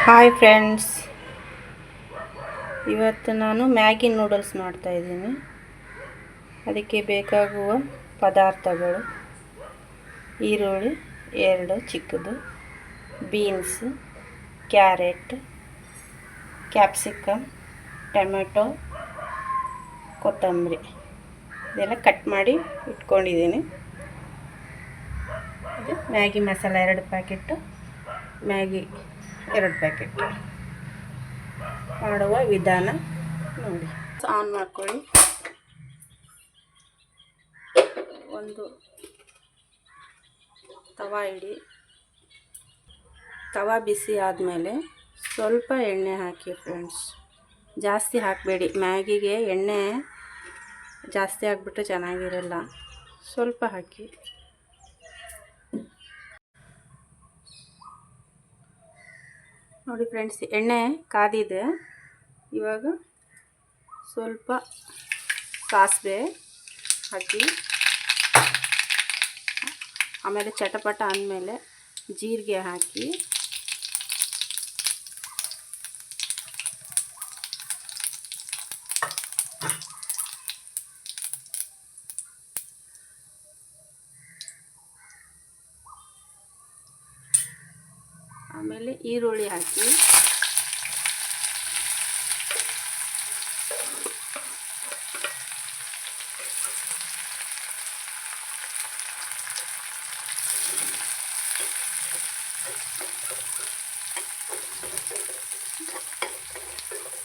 Hi friends, ಇವತ್ತು ನಾನು Maggi noodles ಮಾಡ್ತಾಯಿದ್ದೀನಿ. ಅದಕ್ಕೆ ಬೇಕಾಗುವ ಪದಾರ್ಥಗಳು: ಈರುಳ್ಳಿ 2 ಚಿಕ್ಕದು, ಬೀನ್ಸ್, ಕ್ಯಾರೆಟ್, ಕ್ಯಾಪ್ಸಿಕಮ್, ಟೊಮೆಟೊ, ಕೊತ್ತಂಬರಿ ಇದೆಲ್ಲ ಕಟ್ ಮಾಡಿ ಇಟ್ಕೊಂಡಿದ್ದೀನಿ. ಇದು Maggi masala 2 packet, Maggi 2 packet. ಮಾಡುವ ವಿಧಾನ ನೋಡಿ. ಆನ್ ಮಾಡ್ಕೊಳ್ಳಿ. ಒಂದು ತವಾ ಇಡಿ. ತವಾ ಬಿಸಿ ಆದಮೇಲೆ ಸ್ವಲ್ಪ ಎಣ್ಣೆ ಹಾಕಿ ಫ್ರೆಂಡ್ಸ್. ಜಾಸ್ತಿ ಹಾಕಬೇಡಿ, ಮ್ಯಾಗಿಗೆ ಎಣ್ಣೆ ಜಾಸ್ತಿ ಆಗಿಬಿಟ್ರೆ ಚೆನ್ನಾಗಿರಲ್ಲ. ಸ್ವಲ್ಪ ಹಾಕಿ. ನೋಡಿ ಫ್ರೆಂಡ್ಸ್, ಎಣ್ಣೆ ಕಾದಿದೆ. ಇವಾಗ ಸ್ವಲ್ಪ ಸಾಸಿವೆ ಹಾಕಿ, ಆಮೇಲೆ ಚಟಪಟ ಅಂದಮೇಲೆ ಜೀರಿಗೆ ಹಾಕಿ, ಆಮೇಲೆ ಈರುಳ್ಳಿ ಹಾಕಿ,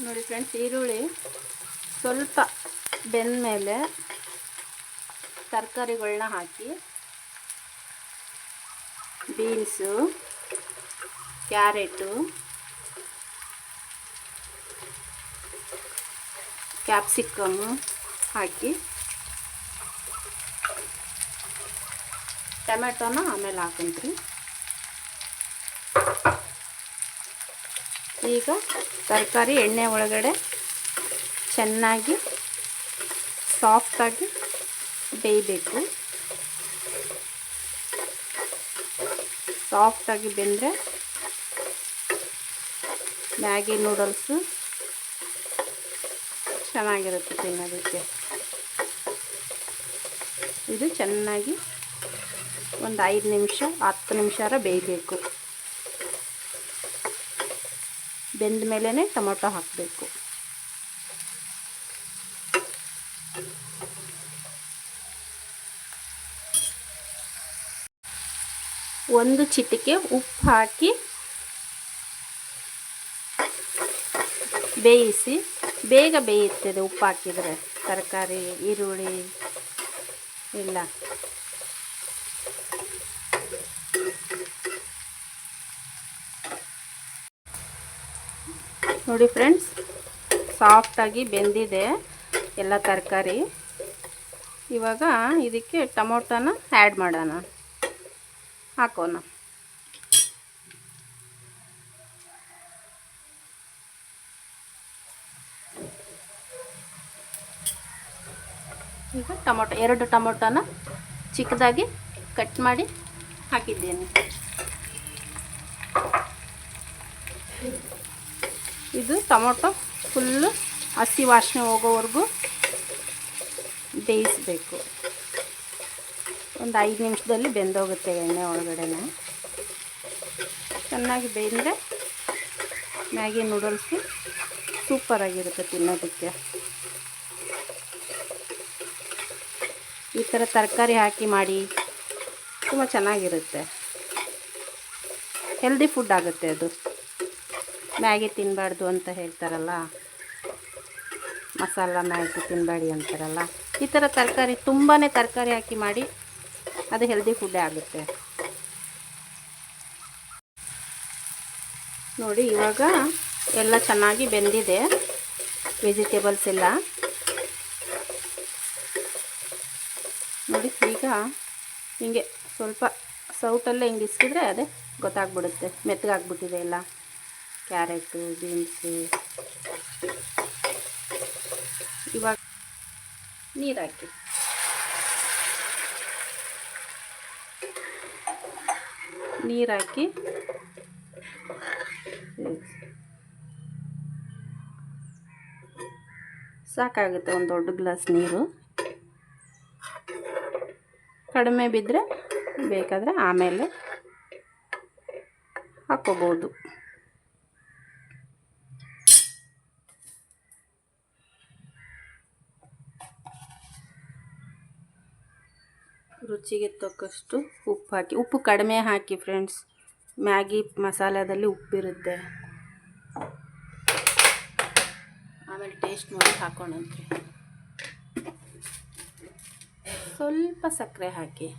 ನೋಡಿ ಫ್ರೆಂಡ್ಸ್, ಈರುಳ್ಳಿ ಸ್ವಲ್ಪ ಬೆಂದ ಮೇಲೆ ತರಕಾರಿಗಳನ್ನ ಹಾಕಿ. ಬೀನ್ಸು, ಕ್ಯಾರೆಟು, ಕ್ಯಾಪ್ಸಿಕಮ್ಮು ಹಾಕಿ, ಟೊಮೆಟೊನ ಆಮೇಲೆ ಹಾಕೊಂಡ್ರಿ. ಈಗ ತರಕಾರಿ ಎಣ್ಣೆ ಒಳಗಡೆ ಚೆನ್ನಾಗಿ ಸಾಫ್ಟಾಗಿ ಬೇಯಬೇಕು. ಸಾಫ್ಟಾಗಿ ಬೆಂದರೆ ಮ್ಯಾಗಿ ನೂಡಲ್ಸು ಚೆನ್ನಾಗಿರುತ್ತೆ ತಿನ್ನೋದಕ್ಕೆ. ಇದು ಚೆನ್ನಾಗಿ ಒಂದು 5 ನಿಮಿಷ 10 ನಿಮಿಷ ಬೇಯಬೇಕು. ಬೆಂದ ಮೇಲೇ ಟೊಮೊಟೊ ಹಾಕಬೇಕು. ಒಂದು ಚಿಟಿಕೆ ಉಪ್ಪು ಹಾಕಿ ಬೇಯಿಸಿ. ಬೇಗ ಬೇಯುತ್ತದೆ ಉಪ್ಪು ಹಾಕಿದರೆ, ತರಕಾರಿ ಈರುಳ್ಳಿ ಎಲ್ಲ. ನೋಡಿ ಫ್ರೆಂಡ್ಸ್, ಸಾಫ್ಟಾಗಿ ಬೆಂದಿದೆ ಎಲ್ಲ ತರಕಾರಿ. ಇವಾಗ ಇದಕ್ಕೆ ಟೊಮೊಟೊನ ಆ್ಯಡ್ ಮಾಡೋಣ, ಹಾಕೋಣ. ಈಗ ಟೊಮೊಟೊ 2 ಟೊಮೊಟೊನ ಚಿಕ್ಕದಾಗಿ ಕಟ್ ಮಾಡಿ ಹಾಕಿದ್ದೇನೆ. ಇದು ಟೊಮೊಟೊ ಫುಲ್ಲು ಹಸಿ ವಾಸನೆ ಹೋಗೋವರೆಗೂ ಬೇಯಿಸಬೇಕು. ಒಂದು 5 ನಿಮಿಷದಲ್ಲಿ ಬೆಂದೋಗುತ್ತೆ ಎಣ್ಣೆ ಒಳಗಡೆನೆ. ಚೆನ್ನಾಗಿ ಬೇಯಿದ್ರೆ ಮ್ಯಾಗಿ ನೂಡಲ್ಸು ಸೂಪರಾಗಿರುತ್ತೆ ತಿನ್ನೋದಕ್ಕೆ. ಈ ಥರ ತರಕಾರಿ ಹಾಕಿ ಮಾಡಿ, ತುಂಬ ಚೆನ್ನಾಗಿರುತ್ತೆ. ಹೆಲ್ದಿ ಫುಡ್ ಆಗುತ್ತೆ ಅದು. ಮ್ಯಾಗಿ ತಿನ್ನಬಾರ್ದು ಅಂತ ಹೇಳ್ತಾರಲ್ಲ, ಮಸಾಲ ಮ್ಯಾಗಿ ತಿನ್ನಬೇಡಿ ಅಂತಾರಲ್ಲ. ಈ ಥರ ತರಕಾರಿ, ತುಂಬಾ ತರಕಾರಿ ಹಾಕಿ ಮಾಡಿ, ಅದು ಹೆಲ್ದಿ ಫುಡ್ಡೇ ಆಗುತ್ತೆ. ನೋಡಿ, ಇವಾಗ ಎಲ್ಲ ಚೆನ್ನಾಗಿ ಬೆಂದಿದೆ ವೆಜಿಟೇಬಲ್ಸ್ ಎಲ್ಲ. ನೋಡಿ, ಈಗ ಹಿಂಗೆ ಸ್ವಲ್ಪ ಸೌಟಲ್ಲೇ ಹಿಂಗೆ ಇಸ್ಕಿದ್ರೆ ಅದೇ ಗೊತ್ತಾಗ್ಬಿಡುತ್ತೆ ಮೆತ್ತಗಾಗ್ಬಿಟ್ಟಿದೆ ಎಲ್ಲ. Carrot, beans. ಇವಾಗ ನೀರು ಹಾಕಿ. ನೀರು ಹಾಕಿ ಸಾಕಾಗುತ್ತೆ ಒಂದು ದೊಡ್ಡ ಗ್ಲಾಸ್ ನೀರು. ಕಡಿಮೆ ಬಿದ್ದರೆ ಬೇಕಾದರೆ ಆಮೇಲೆ ಹಾಕ್ಕೋಬೋದು. ರುಚಿಗೆ ತಕ್ಕಷ್ಟು ಉಪ್ಪು ಹಾಕಿ, ಉಪ್ಪು ಕಡಿಮೆ ಹಾಕಿ ಫ್ರೆಂಡ್ಸ್, ಮ್ಯಾಗಿ ಮಸಾಲದಲ್ಲಿ ಉಪ್ಪಿರುತ್ತೆ. ಆಮೇಲೆ ಟೇಸ್ಟ್ ನೋಡಿ ಹಾಕೊಂಡಂತೆ. ಸ್ವಲ್ಪ ಸಕ್ಕರೆ ಹಾಕಿ,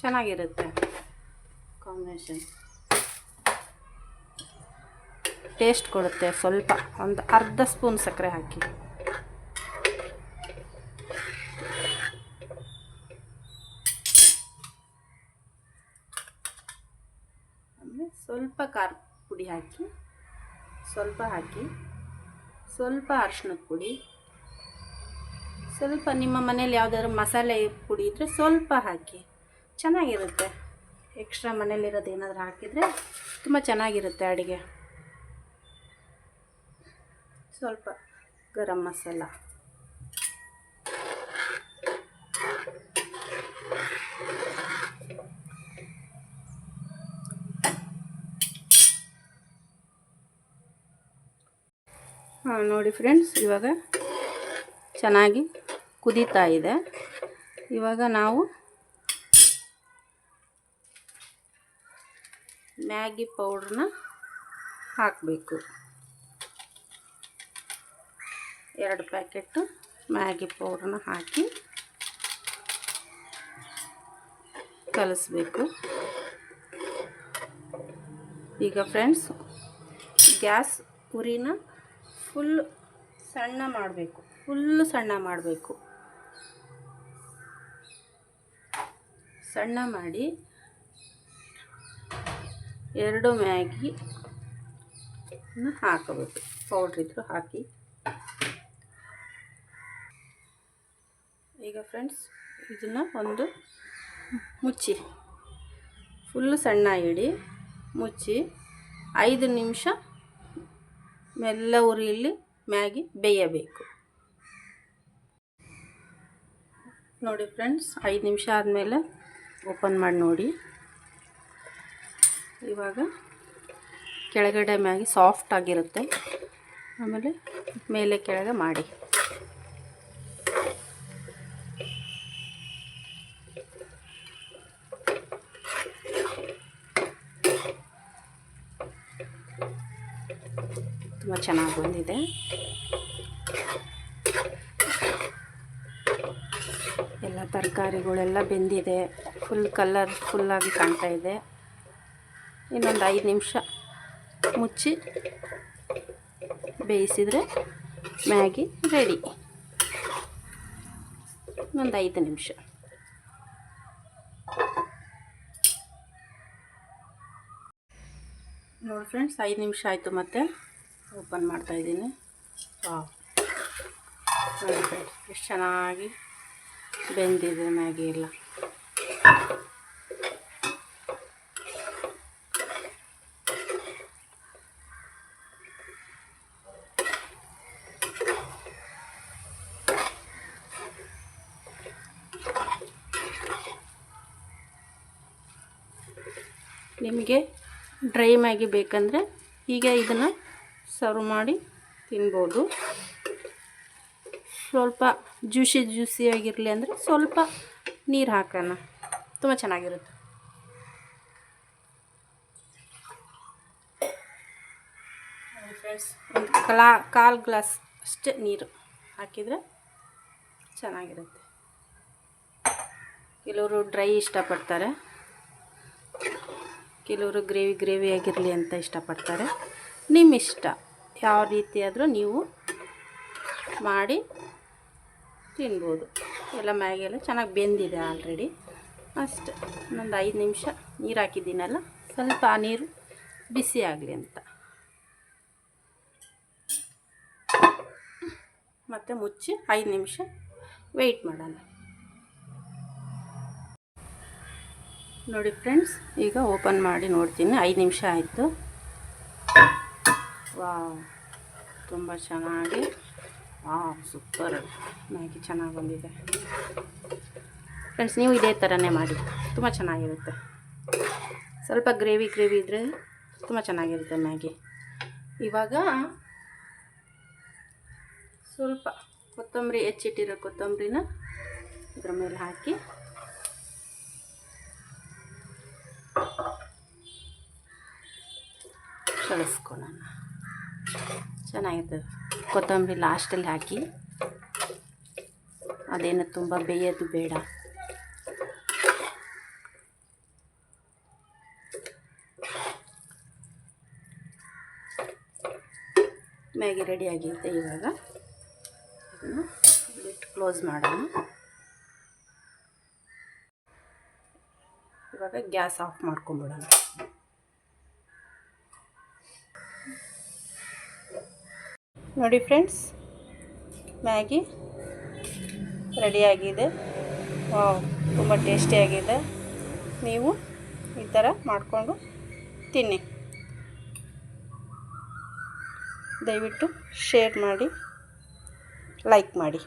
ಚೆನ್ನಾಗಿರುತ್ತೆ ಕಾಂಬಿನೇಷನ್, ಟೇಸ್ಟ್ ಕೊಡುತ್ತೆ. ಸ್ವಲ್ಪ ಒಂದು ಅರ್ಧ ಸ್ಪೂನ್ ಸಕ್ಕರೆ ಹಾಕಿ. ಸ್ವಲ್ಪ ಖಾರ ಪುಡಿ ಹಾಕಿ, ಸ್ವಲ್ಪ ಅರಿಶಿಣದ ಪುಡಿ, ಸ್ವಲ್ಪ ನಿಮ್ಮ ಮನೇಲಿ ಯಾವುದಾದ್ರು ಮಸಾಲೆ ಪುಡಿ ಇದ್ದರೆ ಸ್ವಲ್ಪ ಹಾಕಿ, ಚೆನ್ನಾಗಿರುತ್ತೆ. ಎಕ್ಸ್ಟ್ರಾ ಮನೇಲಿರೋದು ಏನಾದರೂ ಹಾಕಿದರೆ ತುಂಬ ಚೆನ್ನಾಗಿರುತ್ತೆ ಅಡುಗೆ. ಸ್ವಲ್ಪ ಗರಂ ಮಸಾಲ, ನೋಡಿ ಫ್ರೆಂಡ್ಸ್, ಇವಾಗ ಚೆನ್ನಾಗಿ ಕುದೀತಾ ಇದೆ. ಇವಾಗ ನಾವು ಮ್ಯಾಗಿ ಪೌಡ್ರನ್ನ ಹಾಕಬೇಕು. 2 ಪ್ಯಾಕೆಟ್ ಮ್ಯಾಗಿ ಪೌಡ್ರನ್ನ ಹಾಕಿ ಕಲಿಸ್ಬೇಕು. ಈಗ ಫ್ರೆಂಡ್ಸ್, ಗ್ಯಾಸ್ ಉರಿನ ಫುಲ್ ಸಣ್ಣ ಮಾಡಬೇಕು. ಸಣ್ಣ ಮಾಡಿ 2 ಮ್ಯಾಗಿ ಹಾಕಬೇಕು. ಪೌಡ್ರ್ ಇದ್ರೂ ಹಾಕಿ. ಈಗ ಫ್ರೆಂಡ್ಸ್, ಇದನ್ನು ಒಂದು ಮುಚ್ಚಿ, ಫುಲ್ಲು ಸಣ್ಣ ಇಡಿ, ಮುಚ್ಚಿ 5 ನಿಮಿಷ ಮೆಲ್ಲ ಉರಿಯಲ್ಲಿ ಮ್ಯಾಗಿ ಬೇಯಬೇಕು. ನೋಡಿ ಫ್ರೆಂಡ್ಸ್, 5 ನಿಮಿಷ ಆದಮೇಲೆ ಓಪನ್ ಮಾಡಿ ನೋಡಿ. ಇವಾಗ ಕೆಳಗಡೆ ಮ್ಯಾಗಿ ಸಾಫ್ಟ್ ಆಗಿರುತ್ತೆ. ಆಮೇಲೆ ಮೇಲೆ ಕೆಳಗೆ ಮಾಡಿ. ತುಂಬ ಚೆನ್ನಾಗಿ ಬಂದಿದೆ. ಎಲ್ಲ ತರಕಾರಿಗಳೆಲ್ಲ ಬೆಂದಿದೆ, ಫುಲ್ ಕಲರ್ಫುಲ್ಲಾಗಿ ಕಾಣ್ತಾ ಇದೆ. ಇನ್ನೊಂದು 5 ನಿಮಿಷ ಮುಚ್ಚಿ ಬೇಯಿಸಿದರೆ ಮ್ಯಾಗಿ ರೆಡಿ. ಇನ್ನೊಂದು 5 ನಿಮಿಷ. ನೋಡಿ ಫ್ರೆಂಡ್ಸ್, 5 ನಿಮಿಷ ಆಯಿತು. ಮತ್ತೆ ಓಪನ್ ಮಾಡ್ತಾಯಿದ್ದೀನಿ. ನೋಡಿ ಫ್ರೆಂಡ್ಸ್, ಎಷ್ಟು ಚೆನ್ನಾಗಿ ಬೆಂದಿದೆ ಮ್ಯಾಗಿ ಎಲ್ಲ. ನಿಮಗೆ ಡ್ರೈ ಮ್ಯಾಗಿ ಬೇಕಂದರೆ ಹೀಗೆ ಇದನ್ನು ಸರ್ವ್ ಮಾಡಿ ತಿನ್ಬೋದು. ಸ್ವಲ್ಪ ಜ್ಯೂಸಿಯಾಗಿರಲಿ ಅಂದರೆ ಸ್ವಲ್ಪ ನೀರು ಹಾಕೋಣ, ತುಂಬ ಚೆನ್ನಾಗಿರುತ್ತೆ. ಫ್ರೆಂಡ್ಸ್, ಒಂದು ಕಾಲು ಗ್ಲಾಸ್ ಅಷ್ಟೇ ನೀರು ಹಾಕಿದರೆ ಚೆನ್ನಾಗಿರುತ್ತೆ. ಕೆಲವರು ಡ್ರೈ ಇಷ್ಟಪಡ್ತಾರೆ, ಕೆಲವರು ಗ್ರೇವಿ ಆಗಿರಲಿ ಅಂತ ಇಷ್ಟಪಡ್ತಾರೆ. ನಿಮ್ಮ ಇಷ್ಟ, ಯಾವ ರೀತಿ ಆದರೂ ನೀವು ಮಾಡಿ ತಿನ್ಬೋದು. ಎಲ್ಲ ಮ್ಯಾಗಿ ಎಲ್ಲ ಚೆನ್ನಾಗಿ ಬೆಂದಿದೆ ಆಲ್ರೆಡಿ. ಅಷ್ಟೆ, ಇನ್ನೊಂದು 5 ನಿಮಿಷ ನೀರು ಹಾಕಿದ್ದೀನಲ್ಲ, ಸ್ವಲ್ಪ ಆ ನೀರು ಬಿಸಿ ಆಗಲಿ ಅಂತ. ಮತ್ತು ಮುಚ್ಚಿ 5 ನಿಮಿಷ ವೆಯ್ಟ್ ಮಾಡೋಣ. ನೋಡಿ ಫ್ರೆಂಡ್ಸ್, ಈಗ ಓಪನ್ ಮಾಡಿ ನೋಡ್ತೀನಿ. 5 ನಿಮಿಷ ಆಯಿತು. ವಾವ್, ತುಂಬ ಚೆನ್ನಾಗಿ ಸೂಪರ್ ಮ್ಯಾಗಿ ಚೆನ್ನಾಗಿ ಬಂದಿದೆ ಫ್ರೆಂಡ್ಸ್. ನೀವು ಇದೇ ಥರನೇ ಮಾಡಿ, ತುಂಬ ಚೆನ್ನಾಗಿರುತ್ತೆ. ಸ್ವಲ್ಪ ಗ್ರೇವಿ ಇದ್ದರೆ ತುಂಬ ಚೆನ್ನಾಗಿರುತ್ತೆ ಮ್ಯಾಗಿ. ಇವಾಗ ಸ್ವಲ್ಪ ಕೊತ್ತಂಬರಿ, ಹೆಚ್ಚಿಟ್ಟಿರೋ ಕೊತ್ತಂಬರಿನ ಇದ್ರ ಮೇಲೆ ಹಾಕಿ ಕಳಿಸ್ಕೊಳ್ಳೋಣ. ಚೆನ್ನಾಗಿರ್ತದೆ. ಕೊತ್ತಂಬರಿ ಲಾಸ್ಟಲ್ಲಿ ಹಾಕಿ, ಅದೇನು ತುಂಬ ಬೇಯೋದು ಬೇಡ. ಮ್ಯಾಗಿ ರೆಡಿ ಆಗಿರುತ್ತೆ. ಇವಾಗ ಇದನ್ನು ಲಿಡ್ ಕ್ಲೋಸ್ ಮಾಡೋಣ. ಇವಾಗ ಗ್ಯಾಸ್ ಆಫ್ ಮಾಡ್ಕೊಂಬಿಡೋಣ. ನೋಡಿ ಫ್ರೆಂಡ್ಸ್, ಮ್ಯಾಗಿ ರೆಡಿಯಾಗಿದೆ. ತುಂಬ ಟೇಸ್ಟಿಯಾಗಿದೆ. ನೀವು ಈ ಥರ ಮಾಡಿಕೊಂಡು ತಿನ್ನಿ. ದಯವಿಟ್ಟು ಶೇರ್ ಮಾಡಿ, ಲೈಕ್ ಮಾಡಿ.